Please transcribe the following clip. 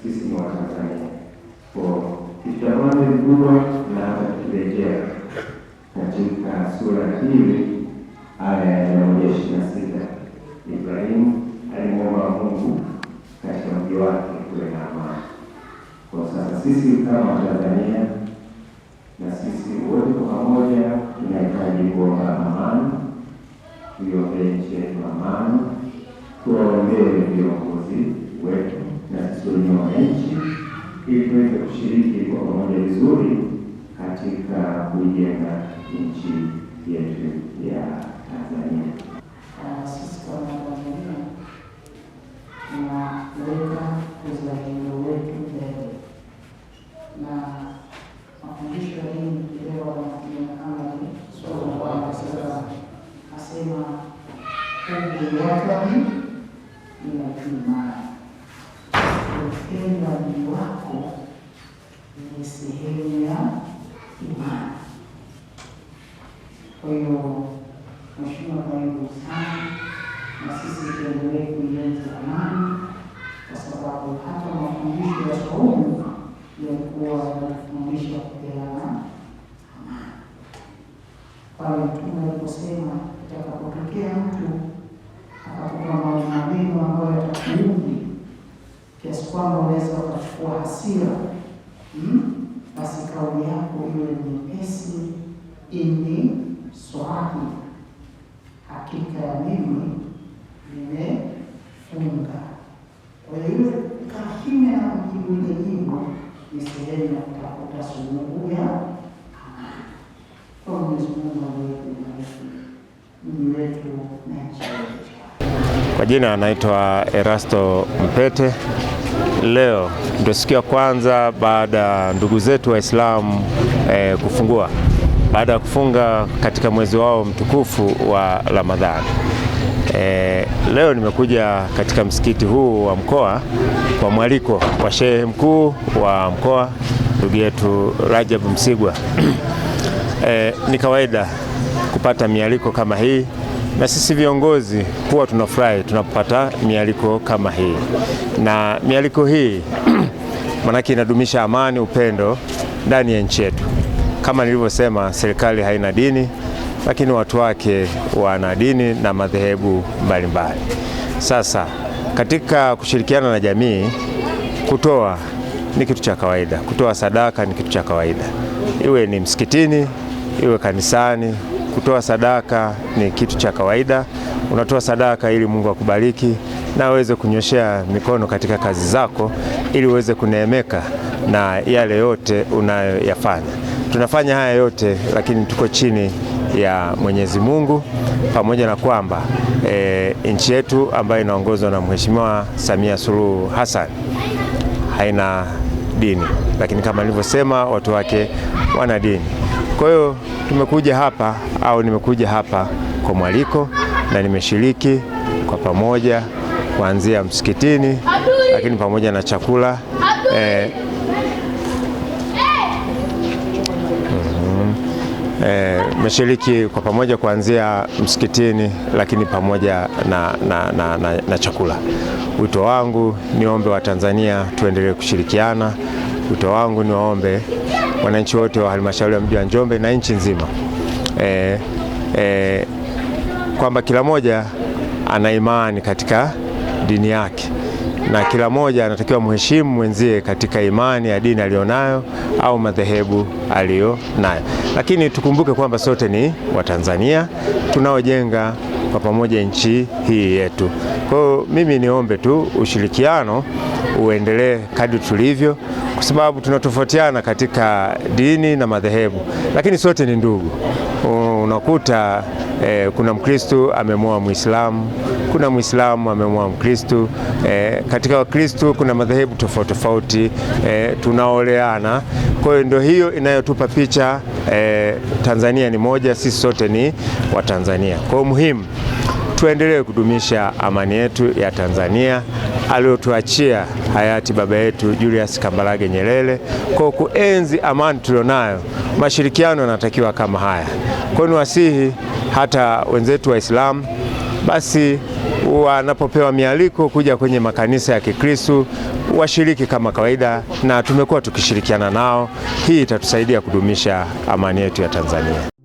sisi ni Watanzania. Kwa kitu cha kwanza kikubwa na hata tukirejea katika sura hii aya ya 126, Ibrahimu alimwomba Mungu katika mji wake kuwe na amani. Kwa sasa sisi kama Watanzania na sisi wote kwa pamoja tunahitaji kuomba amani, tuiombee nchi yetu amani, tuwaombee viongozi wetu na sisi wenyewe wananchi, ili tuweze kushiriki kwa pamoja vizuri katika kujenga nchi yetu ya Tanzania. Sisi kama Tanzania tunaweka uzalendo wetu mbele, na mafundisho ya dini leo yanaonekana somo kwamba sasa asema uwakani ila imani. Upendo ni wako ni sehemu ya imani. Kwa hiyo Mheshimiwa, karibu sana, na sisi tuendelee kuienzi amani, kwa sababu hata mafundisho ya saumu yalikuwa yanafundisha kupeana amani. Pale Mtume aliposema itakapotokea mtu akakupa maneno ambayo yatakuudhi kiasi kwamba unaweza ukachukua hasira, basi kauli yako iwe nyepesi, inni swali, hakika ya mimi nimefunga. Kwa hiyo kimya na kujibu ile jibu ni sehemu ya kutafuta suluhu ya amani. Kwa Mwenyezi Mungu awetu mji wetu na nchi yetu. Kwa jina anaitwa Erasto Mpete. Leo ndio siku ya kwanza baada ya ndugu zetu Waislamu kufungua, baada ya kufunga katika mwezi wao mtukufu wa Ramadhani. Leo nimekuja katika msikiti huu wa mkoa kwa mwaliko wa Shehe Mkuu wa mkoa ndugu yetu Rajab Msigwa. Ni kawaida kupata mialiko kama hii, na sisi viongozi huwa tunafurahi tunapopata mialiko kama hii, na mialiko hii manake inadumisha amani, upendo ndani ya nchi yetu. Kama nilivyosema, serikali haina dini, lakini watu wake wana dini na madhehebu mbalimbali. Sasa katika kushirikiana na jamii, kutoa ni kitu cha kawaida, kutoa sadaka ni kitu cha kawaida, iwe ni msikitini, iwe kanisani. Kutoa sadaka ni kitu cha kawaida. Unatoa sadaka ili Mungu akubariki na aweze kunyoshea mikono katika kazi zako, ili uweze kuneemeka na yale yote unayoyafanya. Tunafanya haya yote lakini tuko chini ya Mwenyezi Mungu, pamoja na kwamba nchi yetu ambayo inaongozwa na Mheshimiwa Samia Suluhu Hassan haina dini, lakini kama nilivyosema, watu wake wana dini. Kwa hiyo nimekuja hapa kwa mwaliko na nimeshiriki kwa pamoja kuanzia msikitini, lakini pamoja na chakula nimeshiriki kwa pamoja kuanzia msikitini, lakini pamoja na chakula. Wito wangu niombe wa Tanzania tuendelee kushirikiana. Wito wangu ni waombe wananchi wote wa halmashauri ya mji wa Njombe na nchi nzima kwamba kila moja ana imani katika dini yake, na kila moja anatakiwa mheshimu mwenzie katika imani ya dini alionayo au madhehebu alionayo. Lakini tukumbuke kwamba sote ni Watanzania tunaojenga kwa pamoja nchi hii yetu. Kwa hiyo mimi niombe tu ushirikiano uendelee kadri tulivyo, kwa sababu tunatofautiana katika dini na madhehebu, lakini sote ni ndugu. Unakuta kuna Mkristo amemwoa Muislamu, kuna Muislamu amemwoa Mkristo, katika Wakristo kuna madhehebu tofauti tofauti, tunaoleana. Kwa hiyo ndio hiyo inayotupa picha Tanzania ni moja, sisi sote ni Watanzania. Kwa hiyo muhimu tuendelee kudumisha amani yetu ya Tanzania aliyotuachia hayati baba yetu Julius Kambarage Nyerere. Kwa kuenzi amani tulionayo, mashirikiano yanatakiwa kama haya. Kwa hiyo niwasihi hata wenzetu Waislamu basi wanapopewa mialiko kuja kwenye makanisa ya Kikristo washiriki kama kawaida, na tumekuwa tukishirikiana nao. Hii itatusaidia kudumisha amani yetu ya Tanzania.